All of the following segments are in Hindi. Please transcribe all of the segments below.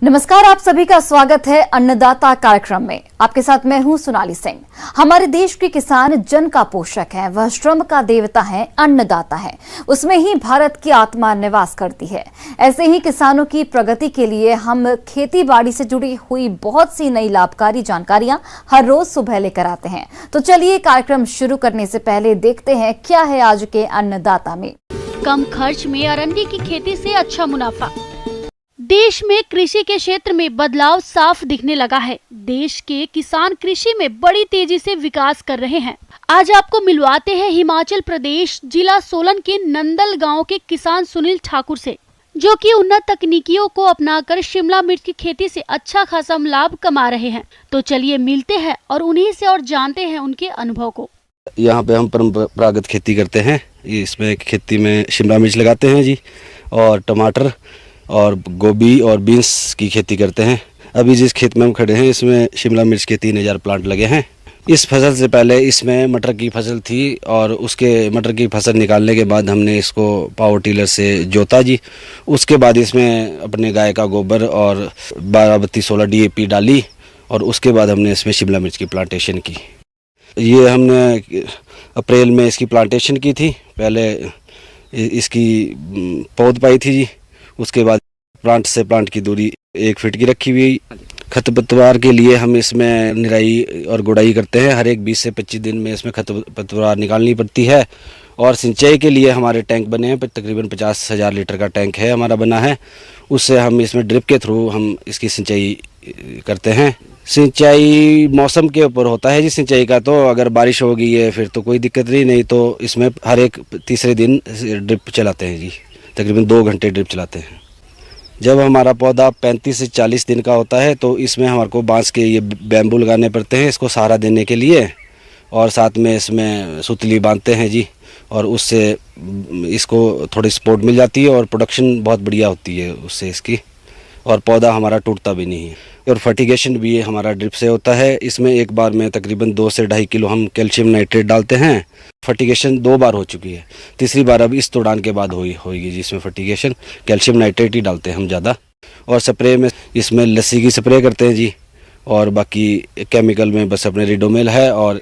नमस्कार, आप सभी का स्वागत है अन्नदाता कार्यक्रम में। आपके साथ मैं हूं सोनाली सिंह। हमारे देश के किसान जन का पोषक है, वह श्रम का देवता है, अन्नदाता है। उसमें ही भारत की आत्मा निवास करती है। ऐसे ही किसानों की प्रगति के लिए हम खेती बाड़ी से जुड़ी हुई बहुत सी नई लाभकारी जानकारियां हर रोज सुबह लेकर आते हैं। तो चलिए कार्यक्रम शुरू करने से पहले देखते हैं क्या है आज के अन्नदाता में। कम खर्च में अरंडी की खेती से अच्छा मुनाफा। देश में कृषि के क्षेत्र में बदलाव साफ दिखने लगा है। देश के किसान कृषि में बड़ी तेजी से विकास कर रहे हैं। आज आपको मिलवाते हैं हिमाचल प्रदेश जिला सोलन के नंदल गांव के किसान सुनील ठाकुर से, जो कि उन्नत तकनीकियों को अपनाकर शिमला मिर्च की खेती से अच्छा खासा लाभ कमा रहे हैं। तो चलिए मिलते हैं और उन्हीं से और जानते हैं उनके अनुभव को। यहाँ पे हम परंपरागत खेती करते हैं। इसमें खेती में शिमला मिर्च लगाते हैं जी, और टमाटर और गोभी और बीन्स की खेती करते हैं। अभी जिस खेत में हम खड़े हैं इसमें शिमला मिर्च के 3000 प्लांट लगे हैं। इस फसल से पहले इसमें मटर की फसल थी, और उसके मटर की फसल निकालने के बाद हमने इसको पावर टिलर से जोता जी। उसके बाद इसमें अपने गाय का गोबर और 12-32-16 DAP डाली, और उसके बाद हमने इसमें शिमला मिर्च की प्लांटेशन की। ये हमने अप्रैल में इसकी प्लांटेशन की थी। पहले इसकी पौध पाई थी जी, उसके बाद प्लांट से प्लांट की दूरी 1 फीट की रखी हुई। खरपतवार के लिए हम इसमें निराई और गुड़ाई करते हैं। हर एक 20 से 25 दिन में इसमें खरपतवार निकालनी पड़ती है। और सिंचाई के लिए हमारे टैंक बने हैं, तकरीबन 50,000 लीटर का टैंक है हमारा बना है। उससे हम इसमें ड्रिप के थ्रू हम इसकी सिंचाई करते हैं। सिंचाई मौसम के ऊपर होता है जी सिंचाई का। तो अगर बारिश होगी है फिर तो कोई दिक्कत नहीं तो इसमें हर एक तीसरे दिन ड्रिप चलाते हैं जी। तकरीबन 2 घंटे ड्रिप चलाते हैं। जब हमारा पौधा 35 से 40 दिन का होता है तो इसमें हमारे को बांस के ये बैम्बू लगाने पड़ते हैं इसको सहारा देने के लिए, और साथ में इसमें सुतली बांधते हैं जी, और उससे इसको थोड़ी सपोर्ट मिल जाती है और प्रोडक्शन बहुत बढ़िया होती है उससे इसकी, और पौधा हमारा टूटता भी नहीं है। और फर्टिगेशन भी हमारा ड्रिप से होता है। इसमें एक बार में तकरीबन 2 से 2.5 किलो हम कैल्शियम नाइट्रेट डालते हैं। फर्टिगेशन 2 बार हो चुकी है, तीसरी बार अब इस तोड़ान के बाद होगी जिसमें फर्टिगेशन कैल्शियम नाइट्रेट ही डालते हैं हम ज़्यादा। और स्प्रे में इसमें लस्सी की स्प्रे करते हैं जी, और बाकी केमिकल में बस अपने रिडोमेल है, और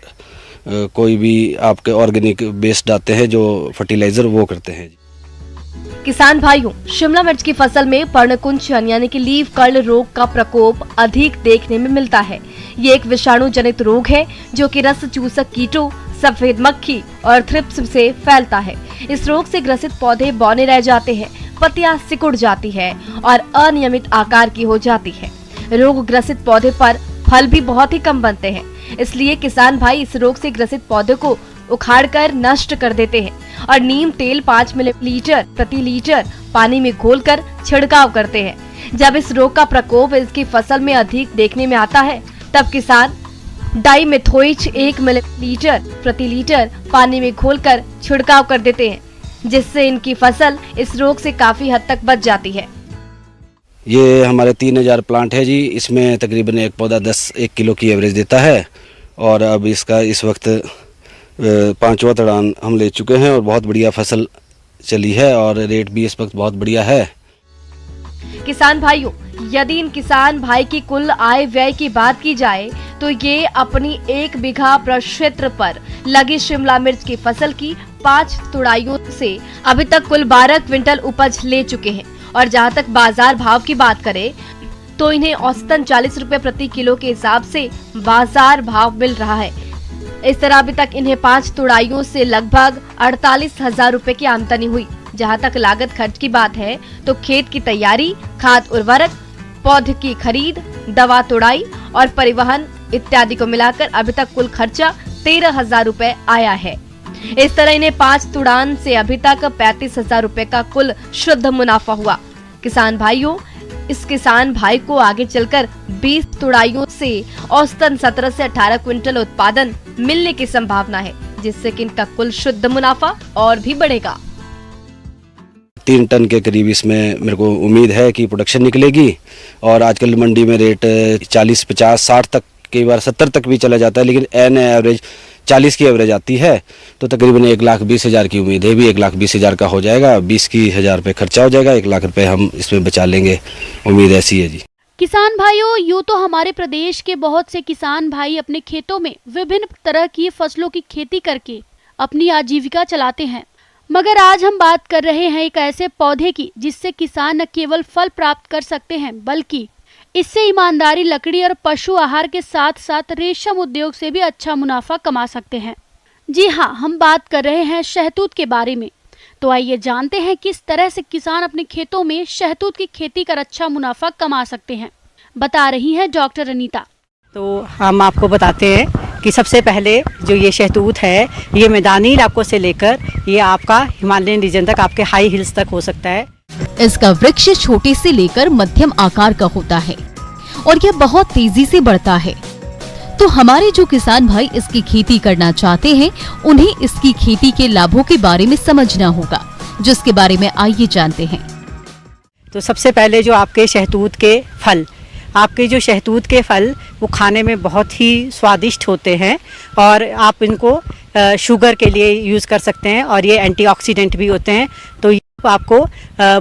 कोई भी आपके ऑर्गेनिक बेस्ड आते हैं जो फर्टिलाइज़र वो करते हैं जी। किसान भाइयों, शिमला मिर्च की फसल में पर्णकुंचन यानी कि लीफ कर्ल रोग का प्रकोप अधिक देखने में मिलता है। ये एक विषाणु जनित रोग है जो कि रस चूसक कीटों, सफेद मक्खी और थ्रिप्स से फैलता है। इस रोग से ग्रसित पौधे बौने रह जाते हैं, पत्तियां सिकुड़ जाती है और अनियमित आकार की हो जाती है। रोग ग्रसित पौधे पर फल भी बहुत ही कम बनते हैं। इसलिए किसान भाई इस रोग से ग्रसित पौधे को उखाड़कर नष्ट कर देते हैं और नीम तेल 5 मिलीलीटर प्रति लीटर पानी में घोलकर छिड़काव करते हैं। जब इस रोग का प्रकोप इसकी फसल में अधिक देखने में आता है तब किसान डाइमेथोइट 1 मिलीलीटर प्रति लीटर पानी में घोलकर छिड़काव कर देते हैं, जिससे इनकी फसल इस रोग से काफी हद तक बच जाती है। ये हमारे 3000 प्लांट है जी। इसमें तकरीबन एक पौधा 1 किलो की एवरेज देता है, और अब इसका इस वक्त 5वां तड़ान हम ले चुके हैं और बहुत बढ़िया फसल चली है, और रेट भी इस वक्त बहुत बढ़िया है। किसान भाइयों, यदि इन किसान भाई की कुल आय व्यय की बात की जाए तो ये अपनी 1 बीघा प्रक्षेत्र पर लगी शिमला मिर्च की फसल की 5 तुड़ाइयों से अभी तक कुल 12 क्विंटल उपज ले चुके हैं। और जहां तक बाजार भाव की बात करें तो इन्हें औसतन 40 रुपए प्रति किलो के हिसाब से बाजार भाव मिल रहा है। इस तरह अभी तक इन्हें 5 तुड़ाइयों से लगभग 48,000 रुपए की आमदनी हुई। जहां तक लागत खर्च की बात है तो खेत की तैयारी, खाद उर्वरक, पौधे की खरीद, दवा तुड़ाई और परिवहन इत्यादि को मिलाकर अभी तक कुल खर्चा 13,000 रुपए आया है। इस तरह इन्हें 5 तुड़ान से अभी तक 35,000 रुपए का कुल शुद्ध मुनाफा हुआ। किसान भाइयों, इस किसान भाई को आगे चलकर 20 तुड़ाइयों से औसतन 17 से 18 क्विंटल उत्पादन मिलने की संभावना है, जिससे कि इनका कुल शुद्ध मुनाफा और भी बढ़ेगा। 3 टन के करीब इसमें मेरे को उम्मीद है कि प्रोडक्शन निकलेगी। और आजकल मंडी में रेट 40, 50, 60 तक, कई बार 70 तक भी चला जाता है, लेकिन एन एवरेज 40 की एवरेज आती है। तो तकरीबन 1,20,000 की उम्मीद है भी 1,20,000 का हो जाएगा। 20,000 रुपये खर्चा हो जाएगा, 1 लाख रुपये हम इसमें बचा लेंगे, उम्मीद ऐसी है जी। किसान भाइयों, यूँ तो हमारे प्रदेश के बहुत से किसान भाई अपने खेतों में विभिन्न तरह की फसलों की खेती करके अपनी आजीविका चलाते हैं, मगर आज हम बात कर रहे हैं एक ऐसे पौधे की जिससे किसान न केवल फल प्राप्त कर सकते हैं बल्कि इससे ईमानदारी, लकड़ी और पशु आहार के साथ साथ रेशम उद्योग से भी अच्छा मुनाफा कमा सकते हैं। जी हाँ, हम बात कर रहे हैं शहतूत के बारे में। तो आइए जानते हैं किस तरह से किसान अपने खेतों में शहतूत की खेती कर अच्छा मुनाफा कमा सकते हैं। बता रही हैं डॉक्टर अनीता। तो हम आपको बताते हैं कि सबसे पहले जो ये शहतूत है, ये मैदानी इलाकों से लेकर ये आपका हिमालयन रीजन तक, आपके हाई हिल्स तक हो सकता है। इसका वृक्ष छोटे से लेकर मध्यम आकार का होता है और यह बहुत तेजी से बढ़ता है। तो हमारे जो किसान भाई इसकी खेती करना चाहते हैं, उन्हें इसकी खेती के लाभों के बारे में समझना होगा, जिसके बारे में आइए जानते हैं। तो सबसे पहले जो आपके शहतूत के फल, आपके जो शहतूत के फल वो खाने में बहुत ही स्वादिष्ट होते हैं और आप इनको शुगर के लिए यूज़ कर सकते हैं और ये एंटीऑक्सीडेंट भी होते हैं। तो ये आपको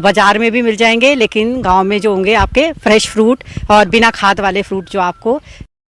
बाज़ार में भी मिल जाएंगे, लेकिन गांव में जो होंगे आपके फ्रेश फ्रूट और बिना खाद वाले फ्रूट जो आपको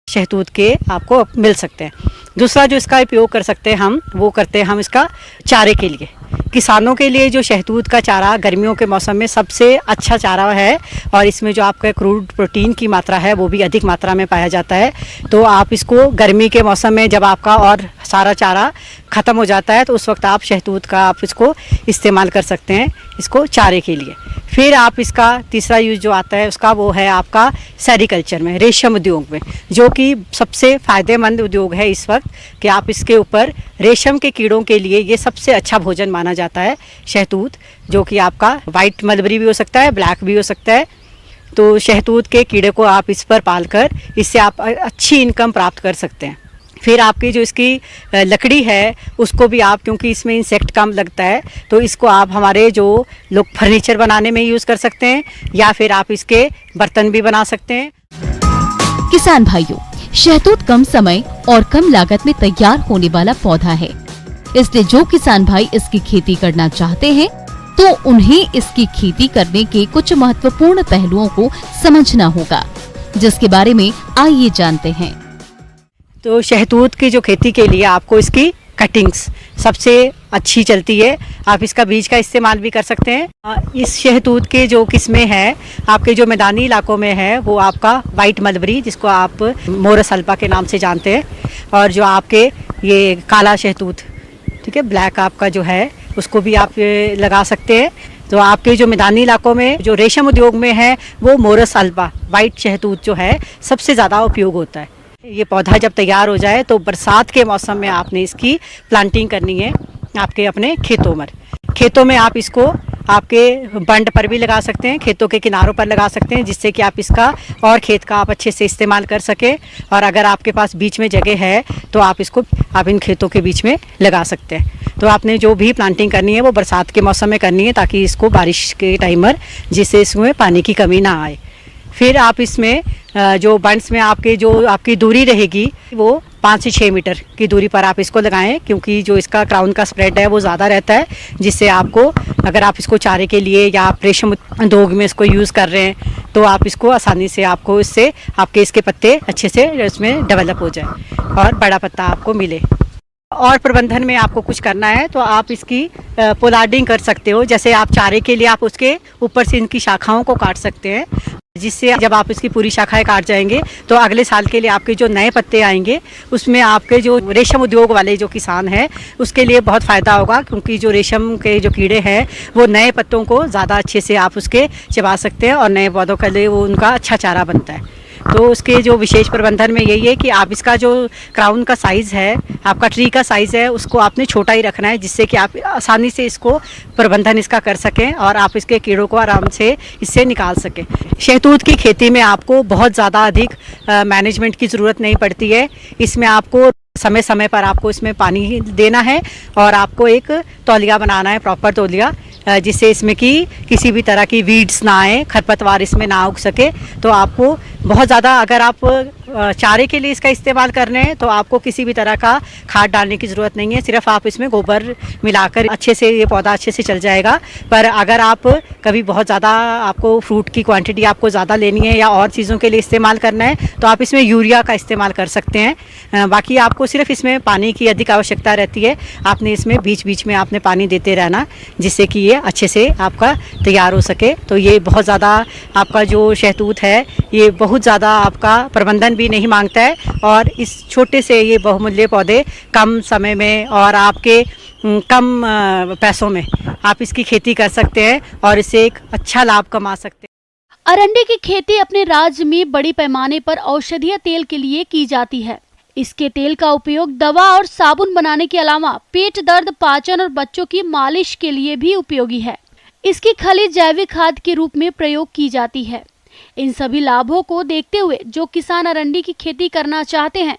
शहतूत के आपको मिल सकते हैं। दूसरा जो इसका उपयोग कर सकते हैं हम, वो करते हैं हम इसका चारे के लिए। किसानों के लिए जो शहतूत का चारा गर्मियों के मौसम में सबसे अच्छा चारा है और इसमें जो आपका क्रूड प्रोटीन की मात्रा है वो भी अधिक मात्रा में पाया जाता है। तो आप इसको गर्मी के मौसम में जब आपका और सारा चारा ख़त्म हो जाता है तो उस वक्त आप शहतूत का आप इसको इस्तेमाल कर सकते हैं इसको चारे के लिए। फिर आप इसका तीसरा यूज जो आता है उसका वो है आपका सेरिकल्चर में, रेशम उद्योग में, जो कि सबसे फ़ायदेमंद उद्योग है इस वक्त कि आप इसके ऊपर रेशम के कीड़ों के लिए ये सबसे अच्छा भोजन माना जाता है शहतूत, जो कि आपका वाइट मलबरी भी हो सकता है, ब्लैक भी हो सकता है। तो शहतूत के कीड़े को आप इस पर पालकर इससे आप अच्छी इनकम प्राप्त कर सकते हैं। फिर आपकी जो इसकी लकड़ी है उसको भी आप, क्योंकि इसमें इंसेक्ट कम लगता है, तो इसको आप हमारे जो लोग फर्नीचर बनाने में यूज़ कर सकते हैं या फिर आप इसके बर्तन भी बना सकते हैं। किसान भाइयों, शहतूत कम समय और कम लागत में तैयार होने वाला पौधा है, इसलिए जो किसान भाई इसकी खेती करना चाहते हैं तो उन्हें इसकी खेती करने के कुछ महत्वपूर्ण पहलुओं को समझना होगा, जिसके बारे में आइए जानते हैं। तो शहतूत की जो खेती के लिए आपको इसकी कटिंग्स सबसे अच्छी चलती है, आप इसका बीज का इस्तेमाल भी कर सकते हैं। इस शहतूत के जो किस्में हैं आपके जो मैदानी इलाकों में है वो आपका वाइट मलबरी, जिसको आप मोरस अल्पा के नाम से जानते हैं, और जो आपके ये काला शहतूत, ठीक है, ब्लैक आपका जो है उसको भी आप लगा सकते हैं। तो आपके जो मैदानी इलाकों में जो रेशम उद्योग में है वो मोरस अल्पा वाइट शहतूत जो है सबसे ज़्यादा उपयोग होता है। ये पौधा जब तैयार हो जाए तो बरसात के मौसम में आपने इसकी प्लांटिंग करनी है आपके अपने खेतों में। खेतों में आप इसको आपके बंड पर भी लगा सकते हैं, खेतों के किनारों पर लगा सकते हैं, जिससे कि आप इसका और खेत का आप अच्छे से इस्तेमाल कर सकें। और अगर आपके पास बीच में जगह है तो आप इसको आप इन खेतों के बीच में लगा सकते हैं। तो आपने जो भी प्लांटिंग करनी है वो बरसात के मौसम में करनी है, ताकि इसको बारिश के टाइमर जिससे इसमें पानी की कमी ना आए। फिर आप इसमें जो बंड्स में आपके जो आपकी दूरी रहेगी वो 5 से 6 मीटर की दूरी पर आप इसको लगाएं, क्योंकि जो इसका क्राउन का स्प्रेड है वो ज़्यादा रहता है, जिससे आपको अगर आप इसको चारे के लिए या आप रेशम उद्योग में इसको यूज़ कर रहे हैं तो आप इसको आसानी से आपको इससे आपके इसके पत्ते अच्छे से इसमें डेवलप हो जाए और बड़ा पत्ता आपको मिले। और प्रबंधन में आपको कुछ करना है तो आप इसकी पोलार्डिंग कर सकते हो, जैसे आप चारे के लिए आप उसके ऊपर से इनकी शाखाओं को काट सकते हैं, जिससे जब आप इसकी पूरी शाखाएं काट जाएंगे तो अगले साल के लिए आपके जो नए पत्ते आएंगे उसमें आपके जो रेशम उद्योग वाले जो किसान हैं उसके लिए बहुत फ़ायदा होगा, क्योंकि जो रेशम के जो कीड़े हैं वो नए पत्तों को ज़्यादा अच्छे से आप उसके चबा सकते हैं और नए पौधों के लिए वो उनका अच्छा चारा बनता है। तो उसके जो विशेष प्रबंधन में यही है कि आप इसका जो क्राउन का साइज़ है, आपका ट्री का साइज़ है, उसको आपने छोटा ही रखना है, जिससे कि आप आसानी से इसको प्रबंधन इसका कर सकें और आप इसके कीड़ों को आराम से इससे निकाल सकें। शहतूत की खेती में आपको बहुत ज़्यादा अधिक मैनेजमेंट की ज़रूरत नहीं पड़ती है। इसमें आपको समय समय पर आपको इसमें पानी देना है और आपको एक तौलिया बनाना है, प्रॉपर तौलिया, जिससे इसमें की किसी भी तरह की वीड्स ना आए, खरपतवार इसमें ना उग सके। तो आपको बहुत ज़्यादा, अगर आप चारे के लिए इसका इस्तेमाल कर रहे हैं तो आपको किसी भी तरह का खाद डालने की ज़रूरत नहीं है, सिर्फ आप इसमें गोबर मिलाकर अच्छे से ये पौधा अच्छे से चल जाएगा। पर अगर आप कभी बहुत ज़्यादा आपको फ्रूट की क्वांटिटी आपको ज़्यादा लेनी है या और चीज़ों के लिए इस्तेमाल करना है तो आप इसमें यूरिया का इस्तेमाल कर सकते हैं। बाकी आपको सिर्फ इसमें पानी की अधिक आवश्यकता रहती है। आपने इसमें बीच बीच में आपने पानी देते रहना, जिससे कि ये अच्छे से आपका तैयार हो सके। तो ये बहुत ज़्यादा आपका जो शहतूत है ये बहुत ज़्यादा आपका प्रबंधन भी नहीं मांगता है, और इस छोटे से ये बहुमूल्य पौधे कम समय में और आपके कम पैसों में आप इसकी खेती कर सकते हैं और इससे एक अच्छा लाभ कमा सकते हैं। अरंडी की खेती अपने राज्य में बड़ी पैमाने पर औषधीय तेल के लिए की जाती है। इसके तेल का उपयोग दवा और साबुन बनाने के अलावा पेट दर्द, पाचन और बच्चों की मालिश के लिए भी उपयोगी है। इसकी खली जैविक खाद के रूप में प्रयोग की जाती है। इन सभी लाभों को देखते हुए जो किसान अरंडी की खेती करना चाहते हैं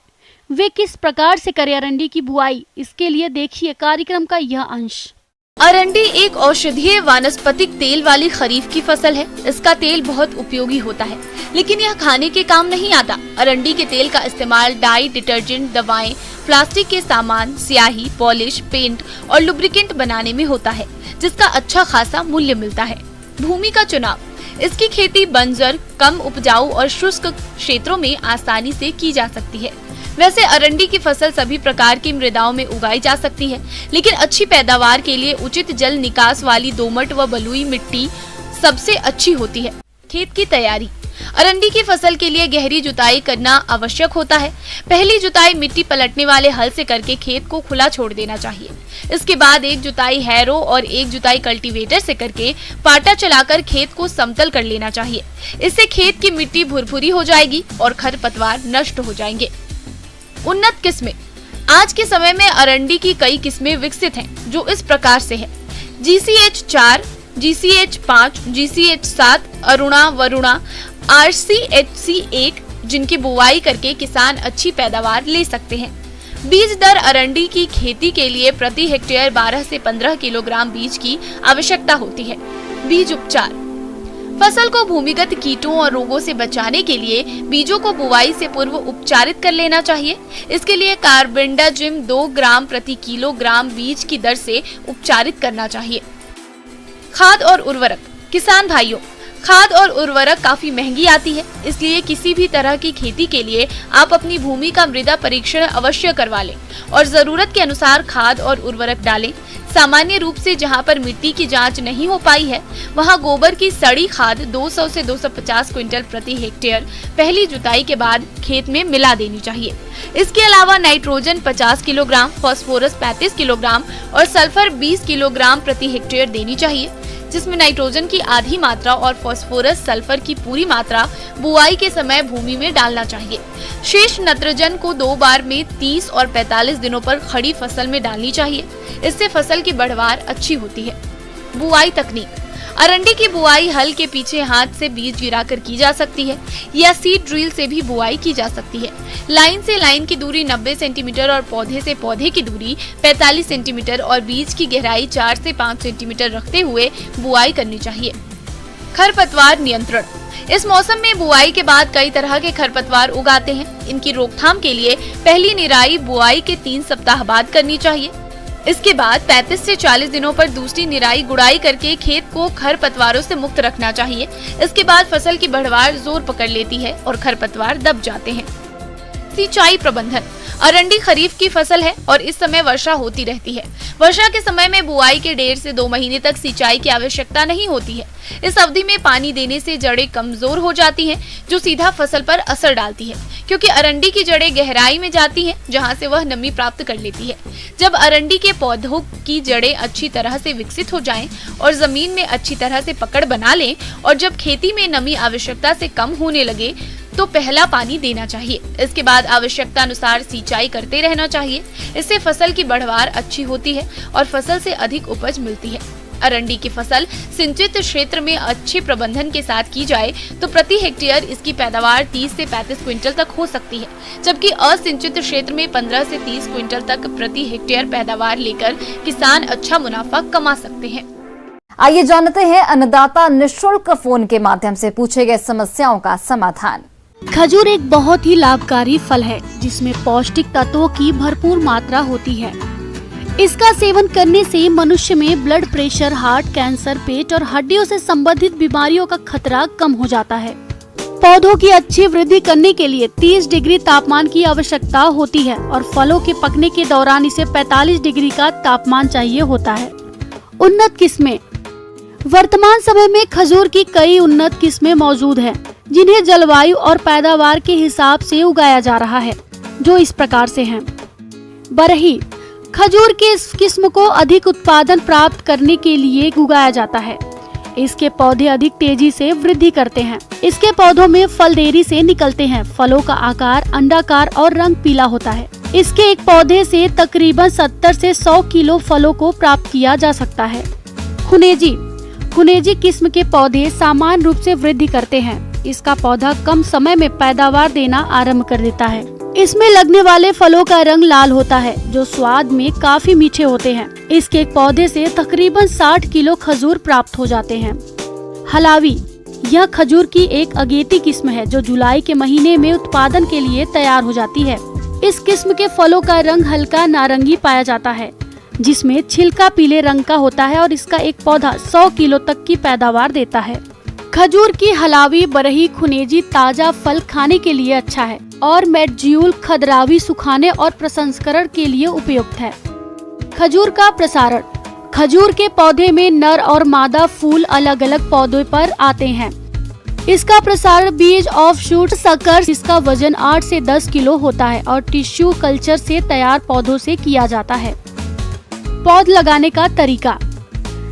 वे किस प्रकार से करें अरंडी की बुआई, इसके लिए देखिए कार्यक्रम का यह अंश। अरंडी एक औषधीय वानस्पतिक तेल वाली खरीफ की फसल है। इसका तेल बहुत उपयोगी होता है, लेकिन यह खाने के काम नहीं आता। अरंडी के तेल का इस्तेमाल डाई, डिटर्जेंट, दवाएं, प्लास्टिक के सामान, स्याही, पॉलिश, पेंट और लुब्रिकेंट बनाने में होता है, जिसका अच्छा खासा मूल्य मिलता है। भूमि का चुनाव, इसकी खेती बंजर, कम उपजाऊ और शुष्क क्षेत्रों में आसानी से की जा सकती है। वैसे अरंडी की फसल सभी प्रकार की मृदाओं में उगाई जा सकती है, लेकिन अच्छी पैदावार के लिए उचित जल निकास वाली दोमट व बलुई मिट्टी सबसे अच्छी होती है। खेत की तैयारी, अरंडी की फसल के लिए गहरी जुताई करना आवश्यक होता है। पहली जुताई मिट्टी पलटने वाले हल से करके खेत को खुला छोड़ देना चाहिए। इसके बाद एक जुताई हैरो और एक जुताई कल्टीवेटर से करके पाटा चलाकर खेत को समतल कर लेना चाहिए। इससे खेत की मिट्टी भुरभुरी हो जाएगी और खरपतवार नष्ट हो जाएंगे। उन्नत किस्में, आज के समय में अरंडी की कई किस्में विकसित हैं, जो इस प्रकार से है: GCH 4, GCH 5, GCH 7, Aruna, Varuna, RCHC 1, जिनकी बुवाई करके किसान अच्छी पैदावार ले सकते हैं। बीज दर, अरंडी की खेती के लिए प्रति हेक्टेयर 12 से 15 किलोग्राम बीज की आवश्यकता होती है। बीज उपचार, फसल को भूमिगत कीटों और रोगों से बचाने के लिए बीजों को बुवाई से पूर्व उपचारित कर लेना चाहिए। इसके लिए कार्बेंडाजिम 2 ग्राम प्रति किलोग्राम बीज की दर से उपचारित करना चाहिए। खाद और उर्वरक, किसान भाइयों, खाद और उर्वरक काफी महंगी आती है, इसलिए किसी भी तरह की खेती के लिए आप अपनी भूमि का मृदा परीक्षण अवश्य करवा लें और जरूरत के अनुसार खाद और उर्वरक डालें। सामान्य रूप से जहां पर मिट्टी की जांच नहीं हो पाई है, वहां गोबर की सड़ी खाद 200 से 250 क्विंटल प्रति हेक्टेयर पहली जुताई के बाद खेत में मिला देनी चाहिए। इसके अलावा नाइट्रोजन 50 किलोग्राम, फास्फोरस 35 किलोग्राम और सल्फर 20 किलोग्राम प्रति हेक्टेयर देनी चाहिए, जिसमें नाइट्रोजन की आधी मात्रा और फास्फोरस सल्फर की पूरी मात्रा बुआई के समय भूमि में डालना चाहिए। शेष नाइट्रोजन को 2 बार में 30 और 45 दिनों पर खड़ी फसल में डालनी चाहिए। इससे फसल की बढ़वार अच्छी होती है। बुआई तकनीक, अरंडी की बुआई हल के पीछे हाथ से बीज गिराकर की जा सकती है या सीड ड्रिल से भी बुआई की जा सकती है। लाइन से लाइन की दूरी 90 सेंटीमीटर और पौधे से पौधे की दूरी 45 सेंटीमीटर और बीज की गहराई 4 से 5 सेंटीमीटर रखते हुए बुआई करनी चाहिए। खरपतवार नियंत्रण, इस मौसम में बुआई के बाद कई तरह के खरपतवार उगाते हैं। इनकी रोकथाम के लिए पहली निराई बुआई के 3 सप्ताह बाद करनी चाहिए। इसके बाद 35 से 40 दिनों पर दूसरी निराई गुड़ाई करके खेत को खरपतवारों से मुक्त रखना चाहिए। इसके बाद फसल की बढ़वार जोर पकड़ लेती है और खरपतवार दब जाते हैं। सिंचाई प्रबंधन, अरंडी खरीफ की फसल है और इस समय वर्षा होती रहती है। वर्षा के समय में बुआई के 1.5 से 2 महीने तक सिंचाई की आवश्यकता नहीं होती है। इस अवधि में पानी देने से जड़ें कमजोर हो जाती हैं, जो सीधा फसल पर असर डालती है, क्योंकि अरंडी की जड़ें गहराई में जाती हैं, जहां से वह नमी प्राप्त कर लेती है। जब अरंडी के पौधों की जड़ें अच्छी तरह से विकसित हो जाएं और जमीन में अच्छी तरह से पकड़ बना लें और जब खेती में नमी आवश्यकता से कम होने लगे तो पहला पानी देना चाहिए। इसके बाद आवश्यकता अनुसार सिंचाई करते रहना चाहिए। इससे फसल की बढ़वार अच्छी होती है और फसल से अधिक उपज मिलती है। अरंडी की फसल सिंचित क्षेत्र में अच्छे प्रबंधन के साथ की जाए तो प्रति हेक्टेयर इसकी पैदावार 30 से 35 क्विंटल तक हो सकती है, जबकि असिंचित क्षेत्र में 15 से 30 क्विंटल तक प्रति हेक्टेयर पैदावार लेकर किसान अच्छा मुनाफा कमा सकते हैं। आइए जानते हैं अन्नदाता निःशुल्क फोन के माध्यम से पूछे गए समस्याओं का समाधान। खजूर एक बहुत ही लाभकारी फल है जिसमें पौष्टिक तत्वों की भरपूर मात्रा होती है। इसका सेवन करने से मनुष्य में ब्लड प्रेशर, हार्ट, कैंसर, पेट और हड्डियों से संबंधित बीमारियों का खतरा कम हो जाता है। पौधों की अच्छी वृद्धि करने के लिए 30 डिग्री तापमान की आवश्यकता होती है और फलों के पकने के दौरान इसे 45 डिग्री का तापमान चाहिए होता है। उन्नत किस्में। वर्तमान समय में खजूर की कई उन्नत किस्में मौजूद हैं, जिन्हें जलवायु और पैदावार के हिसाब से उगाया जा रहा है, जो इस प्रकार से हैं। बरही। खजूर के इस किस्म को अधिक उत्पादन प्राप्त करने के लिए उगाया जाता है। इसके पौधे अधिक तेजी से वृद्धि करते हैं। इसके पौधों में फल देरी से निकलते हैं। फलों का आकार अंडाकार और रंग पीला होता है। इसके एक पौधे से तकरीबन 70 से 100 किलो फलों को प्राप्त किया जा सकता है। खुनेजी। खुनेजी किस्म के पौधे सामान्य रूप से वृद्धि करते हैं। इसका पौधा कम समय में पैदावार देना आरंभ कर देता है। इसमें लगने वाले फलों का रंग लाल होता है, जो स्वाद में काफी मीठे होते हैं। इसके एक पौधे से तकरीबन 60 किलो खजूर प्राप्त हो जाते हैं। हलावी। यह खजूर की एक अगेती किस्म है जो जुलाई के महीने में उत्पादन के लिए तैयार हो जाती है। इस किस्म के फलों का रंग हल्का नारंगी पाया जाता है, जिसमें छिलका पीले रंग का होता है और इसका एक पौधा 100 किलो तक की पैदावार देता है। खजूर की हलावी, बरही, खुनेजी ताजा फल खाने के लिए अच्छा है और मेडज्यूल, खदरावी सुखाने और प्रसंस्करण के लिए उपयुक्त है। खजूर का प्रसारण। खजूर के पौधे में नर और मादा फूल अलग अलग पौधों पर आते हैं। इसका प्रसारण बीज, ऑफ शूट, सकर, जिसका वजन 8 से 10 किलो होता है और टिश्यू कल्चर से तैयार पौधों से किया जाता है। पौध लगाने का तरीका।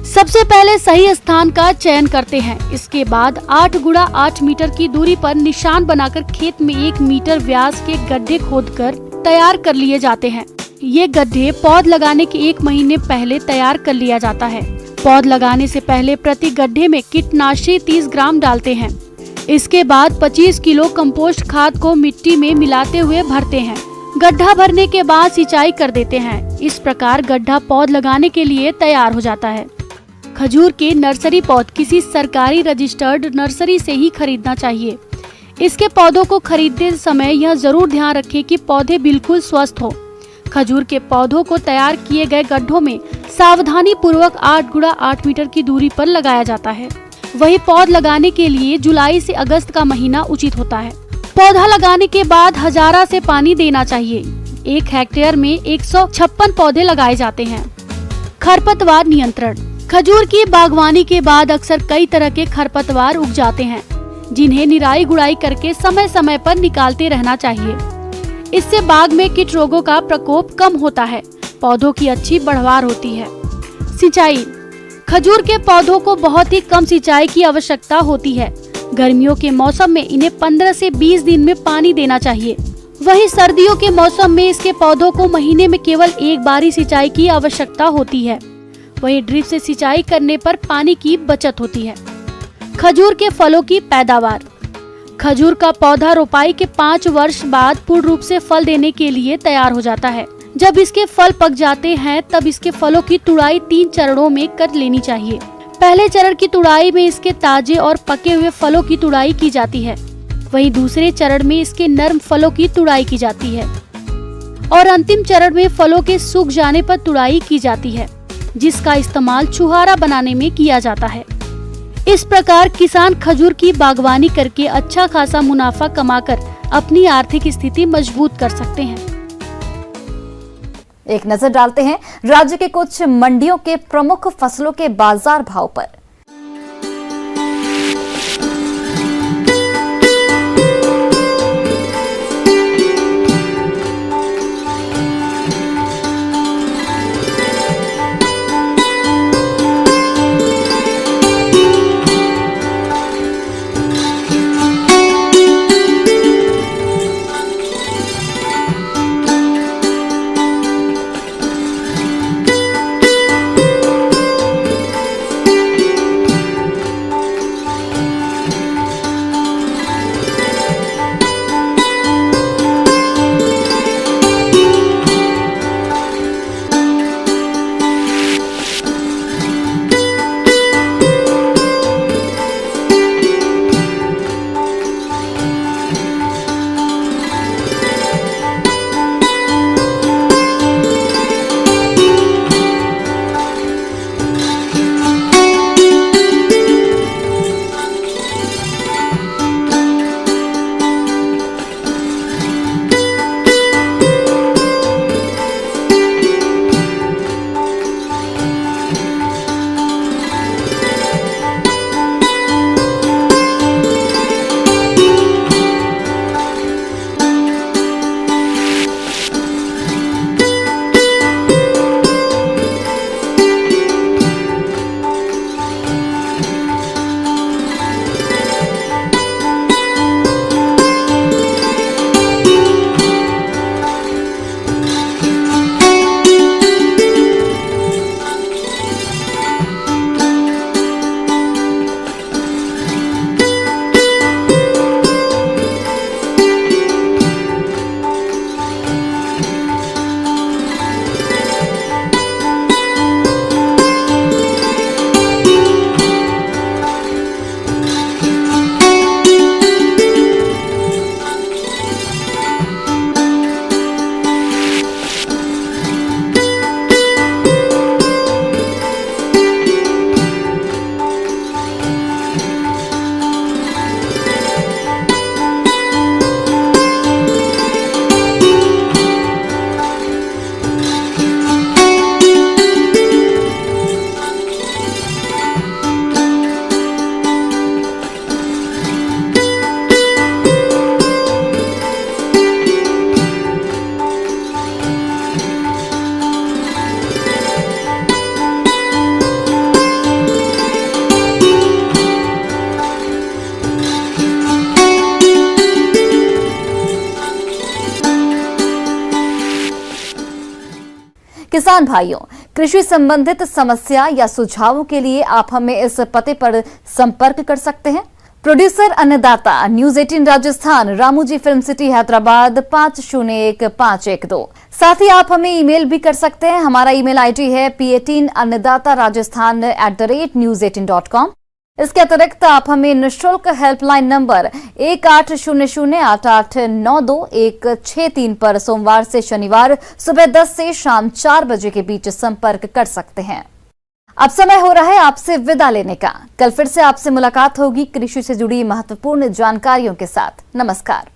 सबसे पहले सही स्थान का चयन करते हैं। इसके बाद 8 गुणा 8 मीटर की दूरी पर निशान बनाकर खेत में 1 मीटर व्यास के गड्ढे खोदकर तैयार कर लिए जाते हैं। ये गड्ढे पौध लगाने के 1 महीने पहले तैयार कर लिया जाता है। पौध लगाने से पहले प्रति गड्ढे में कीटनाशी 30 ग्राम डालते हैं। इसके बाद 25 किलो कंपोस्ट खाद को मिट्टी में मिलाते हुए भरते हैं। गड्ढा भरने के बाद सिंचाई कर देते हैं। इस प्रकार गड्ढा पौध लगाने के लिए तैयार हो जाता है। खजूर के नर्सरी पौध किसी सरकारी रजिस्टर्ड नर्सरी से ही खरीदना चाहिए। इसके पौधों को खरीदते समय यह जरूर ध्यान रखें कि पौधे बिल्कुल स्वस्थ हो। खजूर के पौधों को तैयार किए गए गड्ढों में सावधानी पूर्वक 8 गुणा 8 मीटर की दूरी पर लगाया जाता है। वही पौध लगाने के लिए जुलाई से अगस्त का महीना उचित होता है। पौधा लगाने के बाद हजारा से पानी देना चाहिए। 1 हेक्टेयर में 156 पौधे लगाए जाते हैं। खरपतवार नियंत्रण। खजूर की बागवानी के बाद अक्सर कई तरह के खरपतवार उग जाते हैं, जिन्हें निराई गुड़ाई करके समय समय पर निकालते रहना चाहिए। इससे बाग में कीट रोगों का प्रकोप कम होता है। पौधों की अच्छी बढ़वार होती है। सिंचाई। खजूर के पौधों को बहुत ही कम सिंचाई की आवश्यकता होती है। गर्मियों के मौसम में इन्हें 15 से 20 दिन में पानी देना चाहिए। वहीं सर्दियों के मौसम में इसके पौधों को महीने में केवल 1 बार ही सिंचाई की आवश्यकता होती है। वहीं ड्रिप से सिंचाई करने पर पानी की बचत होती है। खजूर के फलों की पैदावार। खजूर का पौधा रोपाई के 5 वर्ष बाद पूर्ण रूप से फल देने के लिए तैयार हो जाता है। जब इसके फल पक जाते हैं तब इसके फलों की तुड़ाई 3 चरणों में कर लेनी चाहिए। पहले चरण की तुड़ाई में इसके ताजे और पके हुए फलों की तुड़ाई की जाती है। वहीं दूसरे चरण में इसके नर्म फलों की तुड़ाई की जाती है और अंतिम चरण में फलों के सूख जाने पर तुड़ाई की जाती है, जिसका इस्तेमाल छुहारा बनाने में किया जाता है। इस प्रकार किसान खजूर की बागवानी करके अच्छा खासा मुनाफा कमाकर अपनी आर्थिक स्थिति मजबूत कर सकते हैं। एक नजर डालते हैं राज्य के कुछ मंडियों के प्रमुख फसलों के बाजार भाव पर। किसान भाइयों, कृषि संबंधित समस्या या सुझावों के लिए आप हमें इस पते पर संपर्क कर सकते हैं। Producer Annadata, news 18 Rajasthan, Ramoji Film City, Hyderabad 501512। साथ ही आप हमें ईमेल भी कर सकते हैं। हमारा ईमेल आईडी है p18annadattarajasthan@news18.com। इसके अतिरिक्त आप हमें निःशुल्क हेल्पलाइन नंबर 18008892 पर सोमवार से शनिवार सुबह 10 से शाम 4 बजे के बीच संपर्क कर सकते हैं। अब समय हो रहा है आपसे विदा लेने का। कल फिर से आपसे मुलाकात होगी कृषि से जुड़ी महत्वपूर्ण जानकारियों के साथ। नमस्कार।